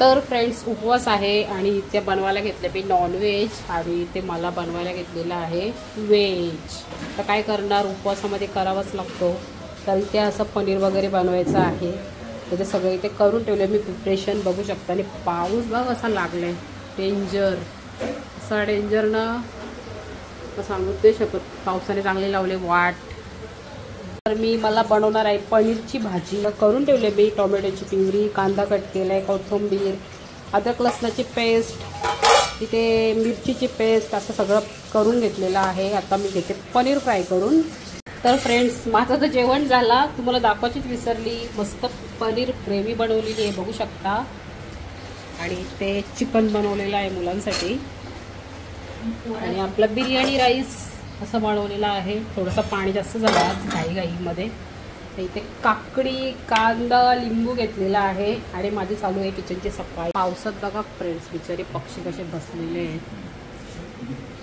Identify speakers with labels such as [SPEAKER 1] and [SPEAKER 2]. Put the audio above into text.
[SPEAKER 1] तर फ्रेंड्स उपवास आहे आणि इथे बनवायला घेतले मी नॉनव्हेज आणि इथे मला बनवायला घेतलेलं आहे व्हेज। तर काय करणार, उपवासामध्ये करावंच लागतो। तर इथे असं पनीर वगैरे बनवायचं आहे, तर सगळं इथे करून ठेवलं मी प्रिपरेशन बघू शकता। आणि पाऊस बघ असा लागलाय, डेंजर, असा डेंजर ना सांगू नाही शकत, पावसाने चांगले लावले वाट। तर मला बनवणार आहे पनीरची भाजी। करून ठेवले मी टोमॅटोची प्युरी, कांदा कट केला आहे, कोथिंबीर, अद्रक लसणाची पेस्ट, तिथे मिरचीची पेस्ट, असं सगळं करून घेतलेलं आहे। आता मी घेते पनीर फ्राय करून। तर फ्रेंड्स माझं तर जेवण झाला, तुम्हाला दाखवायचीच विसरली, मस्त पनीर ग्रेव्ही बनवलेली आहे बघू शकता। आणि ते चिकन बनवलेलं आहे मुलांसाठी, आणि आपला बिर्याणी राईस असं बनवलेलं आहे। थोडंसं पाणी जास्त झालं आज घाईमध्ये। तर इथे काकडी, कांदा, लिंबू घेतलेला आहे आणि माझी चालू आहे किचनची सफाई। पावसात बघा फ्रेंड्स बिचारे पक्षी कसे बसलेले आहेत।